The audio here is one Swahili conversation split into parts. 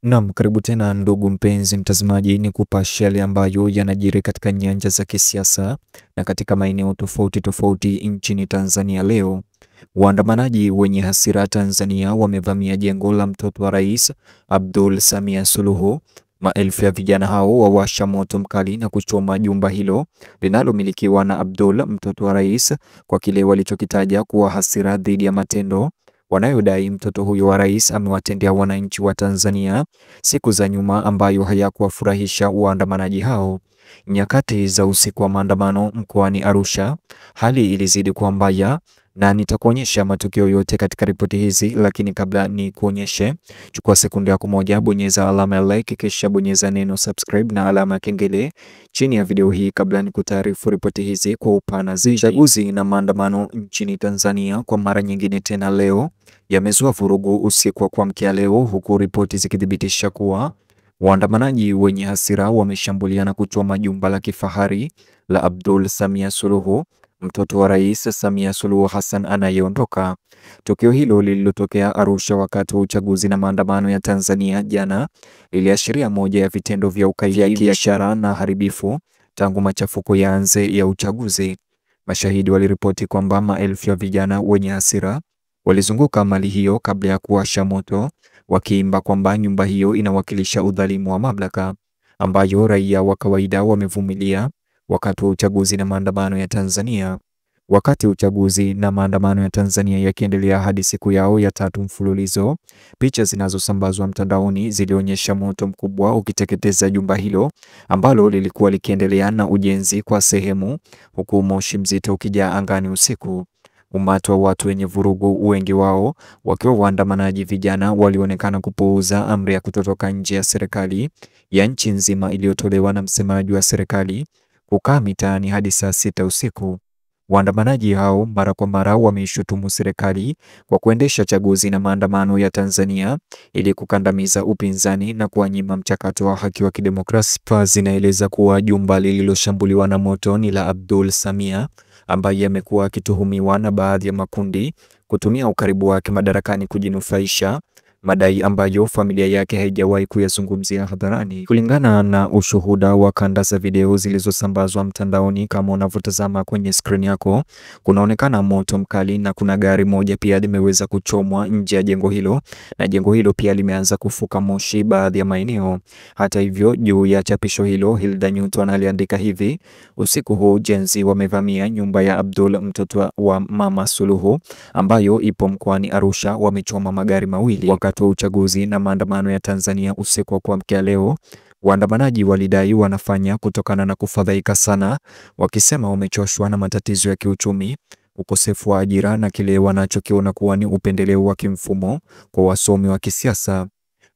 Naam, karibu tena ndugu mpenzi mtazamaji, ni kupasha yale ambayo yanajiri katika nyanja za kisiasa na katika maeneo tofauti tofauti nchini Tanzania. Leo waandamanaji wenye hasira Tanzania wamevamia jengo la mtoto wa Rais Abdul Samia Suluhu. Maelfu ya vijana hao wawasha moto mkali na kuchoma jumba hilo linalomilikiwa na Abdul, mtoto wa rais, kwa kile walichokitaja kuwa hasira dhidi ya matendo wanayodai mtoto huyo wa rais amewatendea wananchi wa Tanzania siku za nyuma, ambayo hayakuwafurahisha waandamanaji hao. Nyakati za usiku wa maandamano mkoani Arusha, hali ilizidi kuwa mbaya na nitakuonyesha matukio yote katika ripoti hizi, lakini kabla ni kuonyeshe, chukua sekunde yako moja, bonyeza alama ya like, kisha bonyeza neno subscribe na alama ya kengele chini ya video hii kabla ni kutaarifu ripoti hizi kwa upana zaidi. Chaguzi na maandamano nchini Tanzania kwa mara nyingine tena leo yamezua vurugu usiku wa kuamkia leo, huku ripoti zikithibitisha kuwa waandamanaji wenye hasira wameshambulia na kuchoma jumba la kifahari la Abdul Samia Suluhu, mtoto wa Rais Samia Suluhu Hassan anayeondoka. Tukio hilo lililotokea Arusha wakati wa uchaguzi na maandamano ya Tanzania jana liliashiria moja ya vitendo vya ukaidi, biashara na haribifu tangu machafuko yaanze ya uchaguzi. Mashahidi waliripoti kwamba maelfu ya vijana wenye hasira walizunguka mali hiyo kabla ya kuwasha moto, wakiimba kwamba nyumba hiyo inawakilisha udhalimu wa mamlaka ambayo raia wa kawaida wamevumilia wakati wa uchaguzi na maandamano ya Tanzania. Wakati uchaguzi na maandamano ya Tanzania yakiendelea hadi siku yao ya tatu mfululizo, picha zinazosambazwa mtandaoni zilionyesha moto mkubwa ukiteketeza jumba hilo ambalo lilikuwa likiendelea na ujenzi kwa sehemu, huku moshi mzito ukijaa angani usiku. Umati wa watu wenye vurugu, wengi wao wakiwa waandamanaji vijana, walionekana kupuuza amri ya kutotoka nje ya serikali ya nchi nzima iliyotolewa na msemaji wa serikali kukaa mitaani hadi saa 6 usiku. Waandamanaji hao mara kwa mara wameishutumu serikali kwa kuendesha chaguzi na maandamano ya Tanzania ili kukandamiza upinzani na kuwanyima mchakato wa haki wa kidemokrasia. Zinaeleza kuwa jumba lililoshambuliwa na moto ni la Abdul Samia, ambaye amekuwa akituhumiwa na baadhi ya makundi kutumia ukaribu wake madarakani kujinufaisha, madai ambayo familia yake haijawahi kuyazungumzia hadharani. Kulingana na ushuhuda wa kanda za video zilizosambazwa mtandaoni kama unavyotazama kwenye screen yako, kunaonekana moto mkali na kuna gari moja pia limeweza kuchomwa nje ya jengo hilo, na jengo hilo pia limeanza kufuka moshi baadhi ya maeneo. Hata hivyo, juu ya chapisho hilo, Hilda Newton aliandika hivi: usiku huu jenzi wamevamia nyumba ya Abdul, mtoto wa Mama Suluhu, ambayo ipo mkoani Arusha. Wamechoma magari mawili. Wakati wa uchaguzi na maandamano ya Tanzania usiku wa kuamkia leo, waandamanaji walidai wanafanya kutokana na kufadhaika sana, wakisema wamechoshwa na matatizo ya kiuchumi, ukosefu wa ajira na kile wanachokiona kuwa ni upendeleo wa kimfumo kwa wasomi wa kisiasa.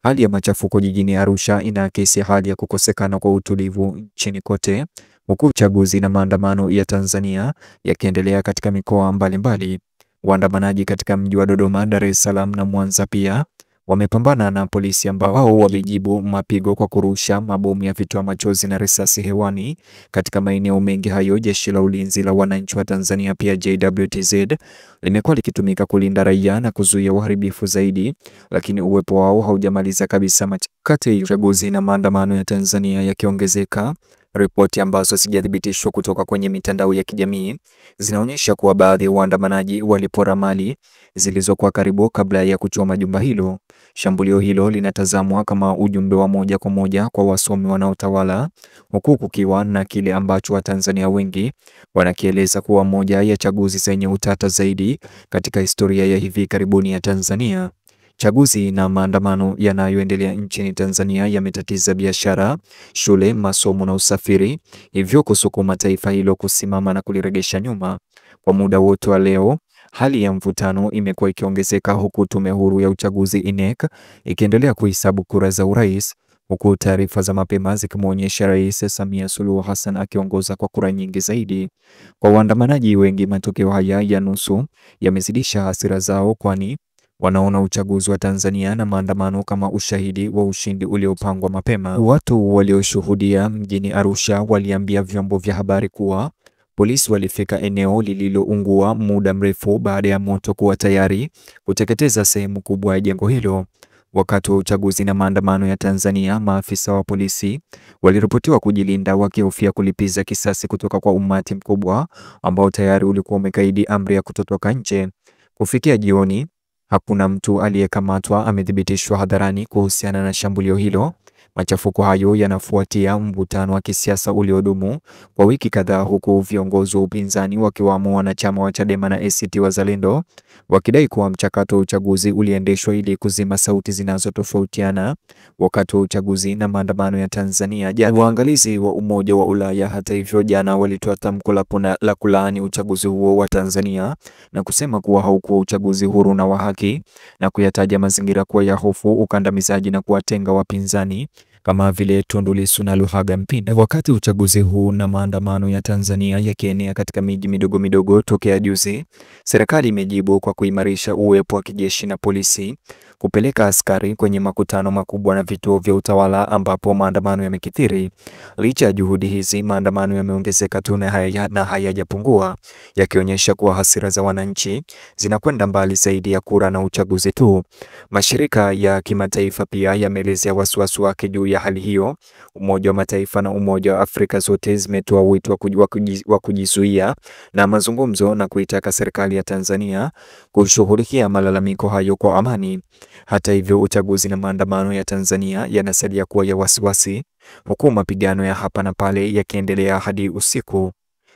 Hali ya machafuko jijini Arusha inaakisi hali ya kukosekana kwa utulivu nchini kote, huku uchaguzi na maandamano ya Tanzania yakiendelea katika mikoa mbalimbali. Waandamanaji katika mji wa Dodoma, Dar es Salaam na Mwanza pia wamepambana na polisi ambao wamejibu mapigo kwa kurusha mabomu ya vitoa machozi na risasi hewani. Katika maeneo mengi hayo, Jeshi la Ulinzi la Wananchi wa Tanzania pia JWTZ limekuwa likitumika kulinda raia na kuzuia uharibifu zaidi, lakini uwepo wao haujamaliza kabisa. Kati ya uchaguzi na maandamano ya Tanzania yakiongezeka, ripoti ambazo hazijathibitishwa kutoka kwenye mitandao ya kijamii zinaonyesha kuwa baadhi ya waandamanaji walipora mali zilizokuwa karibu kabla ya kuchoma jumba hilo. Shambulio hilo linatazamwa kama ujumbe wa moja kwa moja kwa wasomi wanaotawala, huku kukiwa na kile ambacho Watanzania wengi wanakieleza kuwa moja ya chaguzi zenye utata zaidi katika historia ya hivi karibuni ya Tanzania. Chaguzi na maandamano yanayoendelea nchini Tanzania yametatiza biashara, shule, masomo na usafiri, hivyo kusukuma taifa hilo kusimama na kuliregesha nyuma. Kwa muda wote wa leo, hali ya mvutano imekuwa ikiongezeka, huku Tume Huru ya Uchaguzi INEC ikiendelea kuhesabu kura za urais, huku taarifa za mapema zikimwonyesha Rais Samia Suluhu Hassan akiongoza kwa kura nyingi zaidi. Kwa waandamanaji wengi, matokeo haya ya nusu yamezidisha hasira zao, kwani wanaona uchaguzi wa Tanzania na maandamano kama ushahidi wa ushindi uliopangwa mapema. Watu walioshuhudia mjini Arusha waliambia vyombo vya habari kuwa polisi walifika eneo lililoungua muda mrefu baada ya moto kuwa tayari kuteketeza sehemu kubwa ya jengo hilo. Wakati wa uchaguzi na maandamano ya Tanzania, maafisa wa polisi waliripotiwa kujilinda wakihofia kulipiza kisasi kutoka kwa umati mkubwa ambao tayari ulikuwa umekaidi amri ya kutotoka nje. Kufikia jioni, hakuna mtu aliyekamatwa amethibitishwa hadharani kuhusiana na shambulio hilo. Machafuko hayo yanafuatia mvutano wa kisiasa uliodumu kwa wiki kadhaa, huku viongozi wa upinzani wakiwamo wanachama wa Chadema na ACT Wazalendo wakidai kuwa mchakato wa uchaguzi uliendeshwa ili kuzima sauti zinazotofautiana wakati wa uchaguzi na maandamano ya Tanzania. Waangalizi wa Umoja wa Ulaya, hata hivyo, jana walitoa tamko la kulaani uchaguzi huo wa Tanzania na kusema kuwa haukuwa uchaguzi huru na wa haki, na kuyataja mazingira kuwa ya hofu, ukandamizaji na kuwatenga wapinzani kama vile Tundu Lissu na Luhaga Mpina. Wakati uchaguzi huu na maandamano ya Tanzania yakienea katika miji midogo midogo tokea juzi, serikali imejibu kwa kuimarisha uwepo wa kijeshi na polisi, kupeleka askari kwenye makutano makubwa na vituo vya utawala ambapo maandamano yamekithiri. Licha ya juhudi hizi, maandamano yameongezeka tu na hayajapungua, yakionyesha kuwa hasira za wananchi zinakwenda mbali zaidi ya kura na uchaguzi tu. Mashirika ya kimataifa pia yameelezea wasiwasi wake juu ya hali hiyo. Umoja wa Mataifa na Umoja wa Afrika zote zimetoa wito wa kujizuia na mazungumzo na kuitaka serikali ya Tanzania kushughulikia malalamiko hayo kwa amani. Hata hivyo, uchaguzi na maandamano ya Tanzania yanasalia kuwa ya wasiwasi, huku mapigano ya hapa na pale yakiendelea hadi usiku.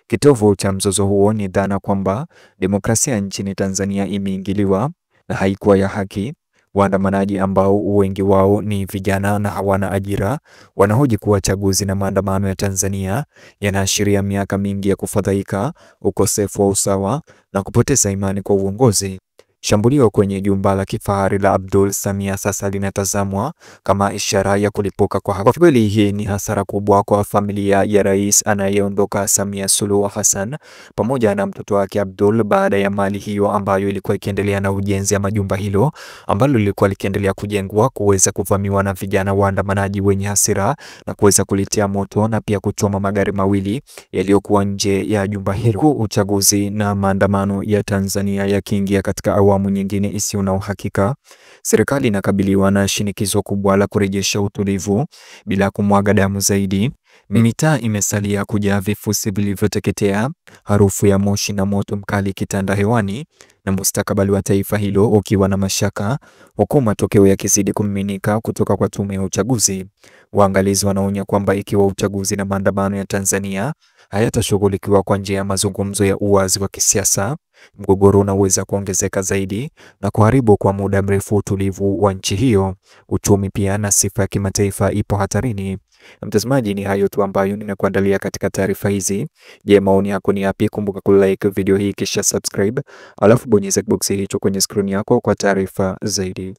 Kitovu cha mzozo huo ni dhana kwamba demokrasia nchini Tanzania imeingiliwa na haikuwa ya haki. Waandamanaji ambao wengi wao ni vijana na hawana ajira wanahoji kuwa chaguzi na maandamano ya Tanzania yanaashiria miaka mingi ya kufadhaika, ukosefu wa usawa na kupoteza imani kwa uongozi. Shambulio kwenye jumba la kifahari la Abdul Samia sasa linatazamwa kama ishara ya kulipuka kwa kweli. Hii ni hasara kubwa kwa familia ya rais anayeondoka Samia Suluhu Hassan pamoja na mtoto wake Abdul, baada ya mali hiyo ambayo ilikuwa ikiendelea na ujenzi wa jumba hilo ambalo lilikuwa likiendelea kujengwa kuweza kuvamiwa na vijana waandamanaji wenye hasira na kuweza kulitia moto na pia kuchoma magari mawili yaliyokuwa nje ya jumba hilo. Uchaguzi na maandamano ya Tanzania yakiingia katika awamu nyingine isiyo na uhakika, serikali inakabiliwa na shinikizo kubwa la kurejesha utulivu bila kumwaga damu zaidi. Mitaa imesalia kujaa vifusi vilivyoteketea, harufu ya moshi na moto mkali kitanda hewani, na mustakabali wa taifa hilo ukiwa na mashaka, huku matokeo yakizidi kumiminika kutoka kwa tume ya uchaguzi. Waangalizi wanaonya kwamba ikiwa uchaguzi na maandamano ya Tanzania hayatashughulikiwa kwa njia ya mazungumzo ya uwazi wa kisiasa, mgogoro unaweza kuongezeka zaidi na kuharibu kwa muda mrefu utulivu wa nchi hiyo. Uchumi pia na sifa ya kimataifa ipo hatarini. Mtazamaji, ni hayo tu ambayo nimekuandalia katika taarifa hizi. Je, maoni yako ni yapi? Kumbuka kulike video hii kisha subscribe, alafu bonyeza box hicho kwenye screen yako kwa taarifa zaidi.